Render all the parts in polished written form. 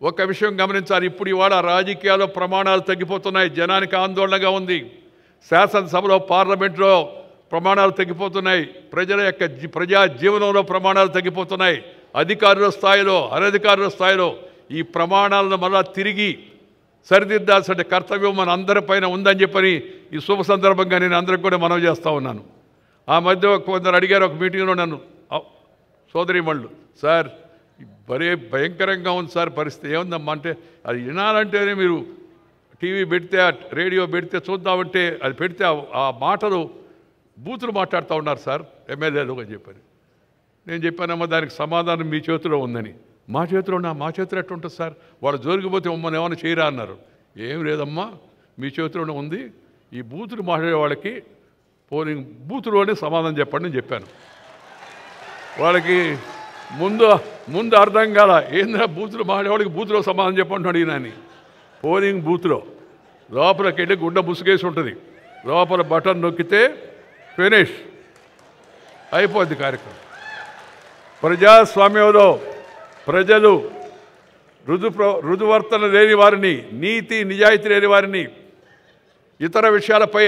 ఒక విషయం గమనించాలి. ఇప్పుడు ఇవాళ రాజకీయాల్లో ప్రమాణాలు తగ్గిపోతున్నాయి. జనానికి ఆందోళనగా ఉంది. శాసనసభలో పార్లమెంట్లో ప్రమాణాలు తగ్గిపోతున్నాయి. ప్రజల యొక్క ప్రజా జీవనంలో ప్రమాణాలు తగ్గిపోతున్నాయి. అధికారుల స్థాయిలో అనధికారుల స్థాయిలో ఈ ప్రమాణాలను మళ్ళా తిరిగి సరిదిద్దాల్సిన కర్తవ్యం మన అందరిపైన ఉందని చెప్పని ఈ శుభ సందర్భంగా నేను అందరికి కూడా మనవి చేస్తూ ఉన్నాను. ఆ మధ్య కొందరు అడిగారు ఒక మీటింగ్లో నన్ను, సోదరీమణులు, సార్ భలే భయంకరంగా ఉంది సార్ పరిస్థితి, ఏముందమ్మా అంటే అది వినాలంటేనే మీరు టీవీ పెడితే రేడియో పెడితే చూద్దామంటే అది పెడితే ఆ మాటలు బూతులు మాట్లాడుతూ ఉన్నారు సార్ ఎమ్మెల్యేలు అని చెప్పారు. నేను చెప్పానమ్మా దానికి సమాధానం మీ చేతిలో ఉందని. మా చేతిలో ఎట్లా ఉంటుంది సార్, వాళ్ళు జోలికిపోతే మమ్మల్ని ఏమైనా చేయరా అన్నారు. ఏం లేదమ్మా మీ చేతిలోనే ఉంది, ఈ బూతులు మాట్లాడే వాళ్ళకి పోలింగ్ బూతులోనే సమాధానం చెప్పండి అని చెప్పాను. వాళ్ళకి ముందు అర్థం కాల, ఏంద్రా బూతులు మాట్లాడేవాళ్ళకి బూతులో సమాధానం చెప్పండి అడిగినాని. పోలింగ్ బూత్లో లోపలికి వెళ్ళి గుడ్డ ముసుగేసి ఉంటుంది, లోపల బటన్ నొక్కితే ఫినిష్ అయిపోద్ది కార్యక్రమం. ప్రజాస్వామ్యంలో ప్రజలు రుజువర్తన లేని వారిని, నీతి నిజాయితీ లేని వారిని, ఇతర విషయాలపై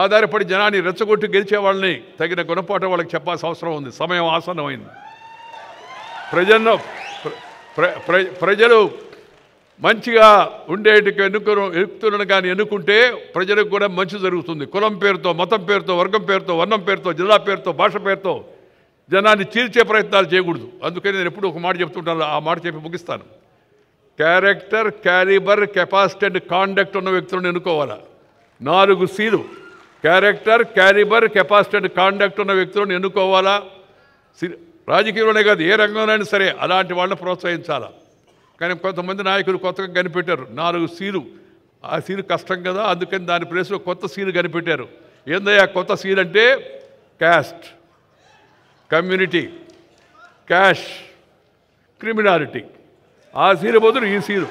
ఆధారపడి జనాన్ని రెచ్చగొట్టి గెలిచే వాళ్ళని తగిన గుణపాఠం వాళ్ళకి చెప్పాల్సిన అవసరం ఉంది. సమయం ఆసన్నమైంది. ప్రజలు మంచిగా ఉండేటికి ఎన్నుతులను కానీ ఎన్నుకుంటే ప్రజలకు కూడా మంచి జరుగుతుంది. కులం పేరుతో, మతం పేరుతో, వర్గం పేరుతో, వర్ణం పేరుతో, జిల్లా పేరుతో, భాష పేరుతో జనాన్ని చీల్చే ప్రయత్నాలు చేయకూడదు. అందుకని నేను ఎప్పుడు ఒక మాట చెప్తుంటాను, ఆ మాట చెప్పి ముగిస్తాను. Character, calibre, capacity and conduct ఉన్న వ్యక్తులను ఎన్నుకోవాలా. 4 Cలు character, calibre, capacity and conduct ఉన్న వ్యక్తులను ఎన్నుకోవాలా. రాజకీయంలోనే కాదు ఏ రంగంలోనైనా సరే అలాంటి వాళ్ళని ప్రోత్సహించాలా. కానీ కొంతమంది నాయకులు కొత్తగా కనిపెట్టారు 4 Cలు. ఆ సీలు కష్టం కదా, అందుకని దాని ప్లేస్లో కొత్త సీలు కనిపెట్టారు. ఏందయ్యా కొత్త సీల్ అంటే? Caste, community, cash, criminality. ఆ సీలు బదులు ఈ సీలు.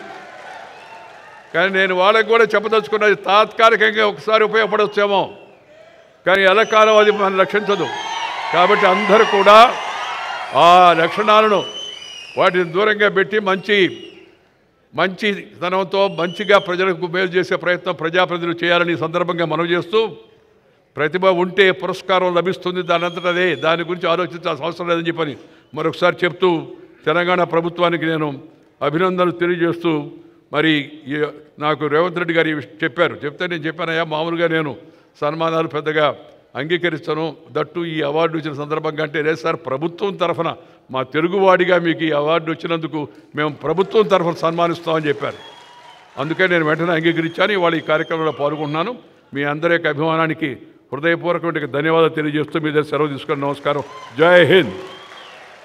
కానీ నేను వాళ్ళకి కూడా చెప్పదలుచుకున్నది, తాత్కాలికంగా ఒకసారి ఉపయోగపడవచ్చేమో, కానీ ఎల్లకాలం అది మనం రక్షించదు. కాబట్టి అందరూ కూడా ఆ లక్షణాలను వాటిని దూరంగా పెట్టి మంచితనంతో మంచిగా ప్రజలకు మేలు చేసే ప్రయత్నం ప్రజాప్రతినిధులు చేయాలని సందర్భంగా మనవి చేస్తూ, ప్రతిభ ఉంటే పురస్కారం లభిస్తుంది, దానంతట అదే, దాని గురించి ఆలోచించాల్సిన అవసరం లేదని చెప్పని మరొకసారి చెప్తూ తెలంగాణ ప్రభుత్వానికి నేను అభినందనలు తెలియజేస్తూ, మరి నాకు రేవంత్ రెడ్డి గారు చెప్తే నేను చెప్పానయ్యా మామూలుగా నేను సన్మానాలు పెద్దగా అంగీకరిస్తాను, దట్టు ఈ అవార్డు వచ్చిన సందర్భంగా అంటే, లేదు సార్ ప్రభుత్వం తరఫున మా తెలుగువాడిగా మీకు ఈ అవార్డు వచ్చినందుకు మేము ప్రభుత్వం తరఫున సన్మానిస్తామని చెప్పారు. అందుకే నేను వెంటనే అంగీకరించాను. ఇవాళ ఈ కార్యక్రమంలో పాల్గొంటున్నాను. మీ అందరి యొక్క అభిమానానికి హృదయపూర్వకమైన ధన్యవాదాలు తెలియజేస్తూ మీ దగ్గర సెలవు తీసుకొని నమస్కారం. జై హింద్.